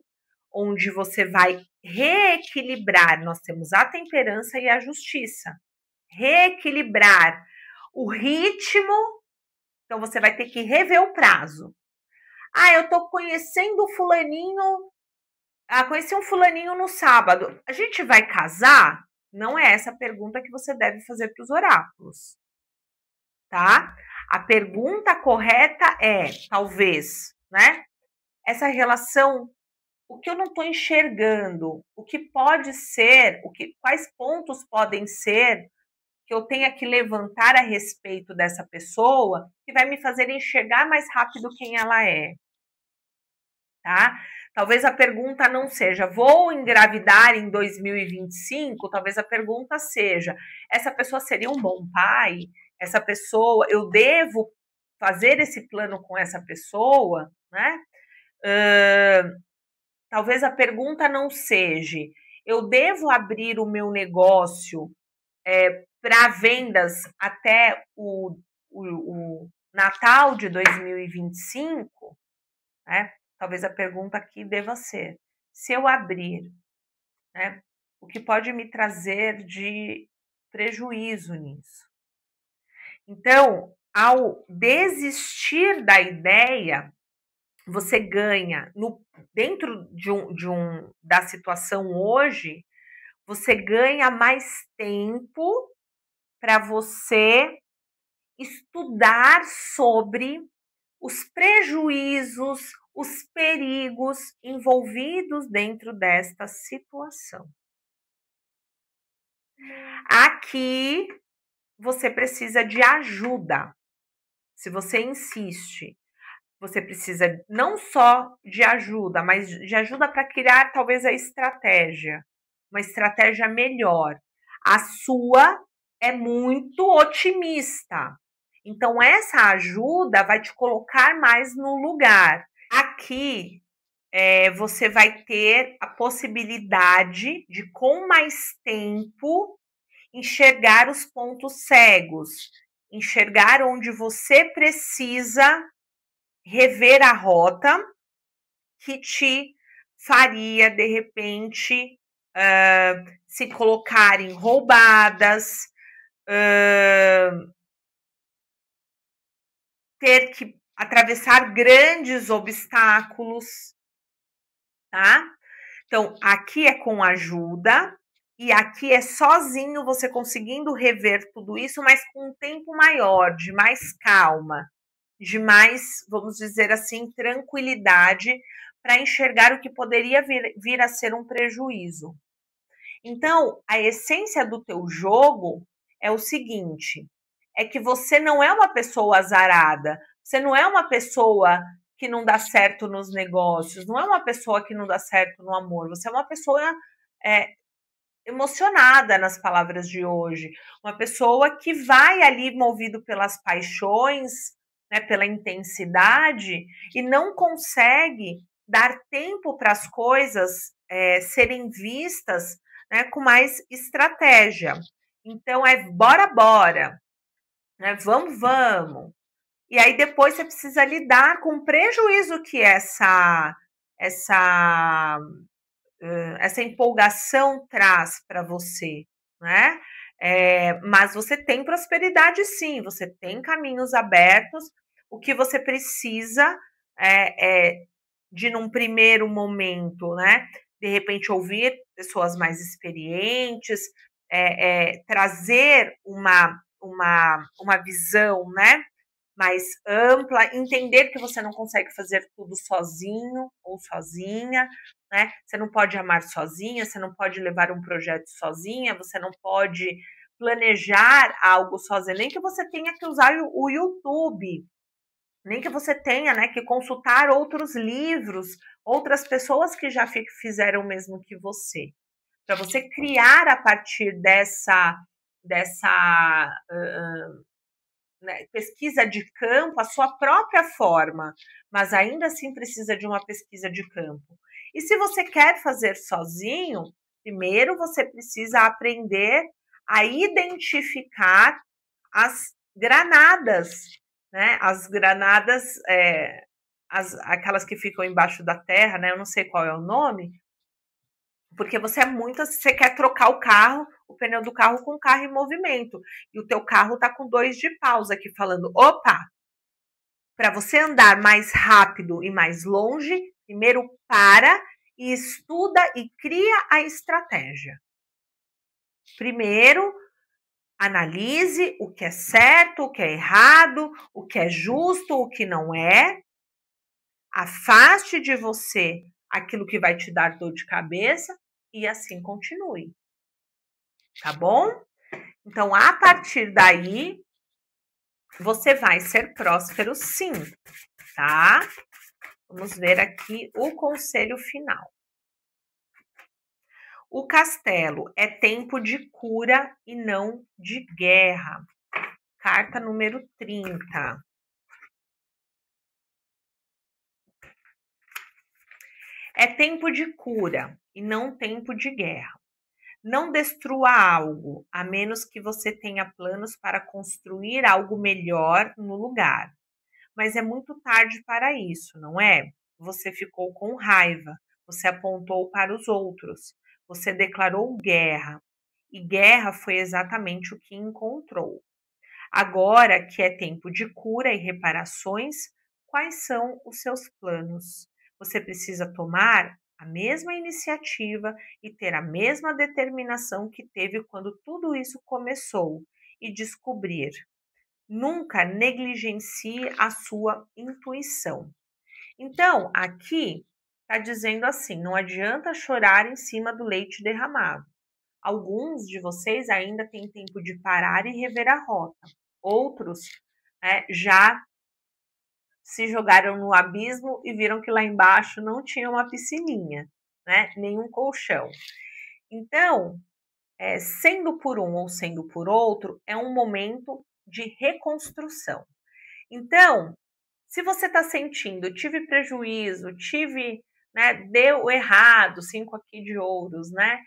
onde você vai reequilibrar, nós temos a temperança e a justiça, reequilibrar o ritmo, então você vai ter que rever o prazo. Eu tô conhecendo o fulaninho, conheci um fulaninho no sábado, a gente vai casar? Não é essa a pergunta que você deve fazer para os oráculos, tá? A pergunta correta é, talvez, né? Essa relação, o que eu não estou enxergando, o que pode ser, quais pontos podem ser que eu tenha que levantar a respeito dessa pessoa que vai me fazer enxergar mais rápido quem ela é, tá? Talvez a pergunta não seja, vou engravidar em 2025? Talvez a pergunta seja, essa pessoa seria um bom pai? Essa pessoa, eu devo fazer esse plano com essa pessoa, né? Talvez a pergunta não seja, eu devo abrir o meu negócio para vendas até o Natal de 2025, né? Talvez a pergunta aqui deva ser, se eu abrir, né, o que pode me trazer de prejuízo nisso? Então, ao desistir da ideia, você ganha dentro da situação hoje, você ganha mais tempo para você estudar sobre os prejuízos, os perigos envolvidos dentro desta situação. Aqui você precisa de ajuda. Se você insiste, você precisa não só de ajuda, mas de ajuda para criar talvez a estratégia, uma estratégia melhor. A sua é muito otimista. Então, essa ajuda vai te colocar mais no lugar. Aqui, você vai ter a possibilidade de, com mais tempo, enxergar os pontos cegos, enxergar onde você precisa rever a rota que te faria, de repente, se colocar em roubadas, ter que atravessar grandes obstáculos, tá? Então, aqui é com ajuda e aqui é sozinho você conseguindo rever tudo isso, mas com um tempo maior, de mais calma, de mais, vamos dizer assim, tranquilidade para enxergar o que poderia vir a ser um prejuízo. Então, a essência do teu jogo é o seguinte, é que você não é uma pessoa azarada, você não é uma pessoa que não dá certo nos negócios, não é uma pessoa que não dá certo no amor, você é uma pessoa emocionada, nas palavras de hoje, uma pessoa que vai ali movido pelas paixões, né, pela intensidade e não consegue dar tempo para as coisas serem vistas, né, com mais estratégia. Então bora, né, vamos. E aí depois você precisa lidar com o prejuízo que essa empolgação traz para você, né? Mas você tem prosperidade sim, você tem caminhos abertos. O que você precisa de, num primeiro momento, né? De repente, ouvir pessoas mais experientes, trazer uma visão, né? Mais ampla, entender que você não consegue fazer tudo sozinho ou sozinha, né? Você não pode amar sozinha, você não pode levar um projeto sozinha, você não pode planejar algo sozinha, nem que você tenha que usar o YouTube, nem que você tenha, né, que consultar outros livros, outras pessoas que já fizeram o mesmo que você, para você criar a partir dessa né, pesquisa de campo, a sua própria forma, mas ainda assim precisa de uma pesquisa de campo. E se você quer fazer sozinho, primeiro você precisa aprender a identificar as granadas, né? As granadas, aquelas que ficam embaixo da terra, né? Eu não sei qual é o nome, porque você quer trocar o pneu do carro com o carro em movimento, e o teu carro tá com 2 de pausa aqui falando, opa, para você andar mais rápido e mais longe, primeiro para e estuda e cria a estratégia. Primeiro, Analise o que é certo, o que é errado, o que é justo, o que não é. Afaste de você aquilo que vai te dar dor de cabeça e assim continue. Tá bom? Então, a partir daí, você vai ser próspero sim, tá? Vamos ver aqui o conselho final. O castelo é tempo de cura e não de guerra. Carta número 30. É tempo de cura e não tempo de guerra. Não destrua algo, a menos que você tenha planos para construir algo melhor no lugar. Mas é muito tarde para isso, não é? Você ficou com raiva, você apontou para os outros, você declarou guerra. E guerra foi exatamente o que encontrou. Agora que é tempo de cura e reparações, quais são os seus planos? Você precisa tomar a mesma iniciativa e ter a mesma determinação que teve quando tudo isso começou e descobrir. Nunca negligencie a sua intuição. Então, aqui está dizendo assim: não adianta chorar em cima do leite derramado. Alguns de vocês ainda têm tempo de parar e rever a rota. Outros já se jogaram no abismo e viram que lá embaixo não tinha uma piscininha, né? Nenhum colchão. Então, sendo por um ou sendo por outro, é um momento de reconstrução. Então, se você está sentindo, tive prejuízo, deu errado, 5 aqui de ouros, né?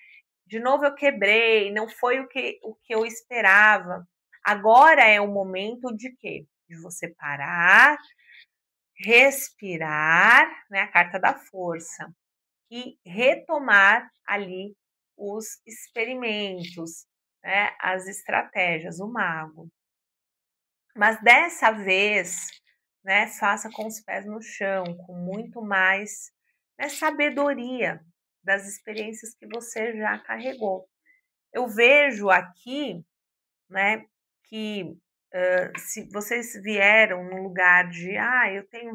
De novo eu quebrei, não foi o que eu esperava. Agora é o momento de quê? De você parar, respirar, né? A carta da força, e retomar ali os experimentos, né? As estratégias, o mago. Mas dessa vez, né, faça com os pés no chão, com muito mais, né, sabedoria das experiências que você já carregou. Eu vejo aqui, né, que se vocês vieram no lugar de, eu tenho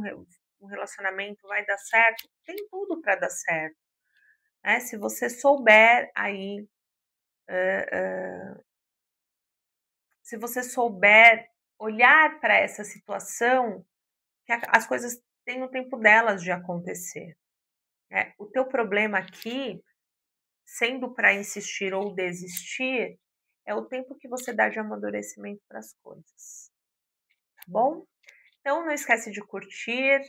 um relacionamento, vai dar certo, tem tudo para dar certo, né? Se você souber aí, se você souber olhar para essa situação, que as coisas têm o tempo delas de acontecer, né? O teu problema aqui, sendo para insistir ou desistir, é o tempo que você dá de amadurecimento para as coisas, tá bom? Então não esquece de curtir,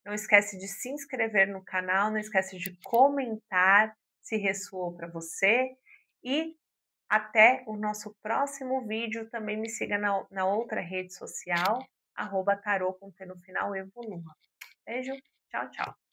não esquece de se inscrever no canal, não esquece de comentar se ressoou para você e até o nosso próximo vídeo. Também me siga na outra rede social, @tarô com T no final, Evolua. Beijo, tchau, tchau.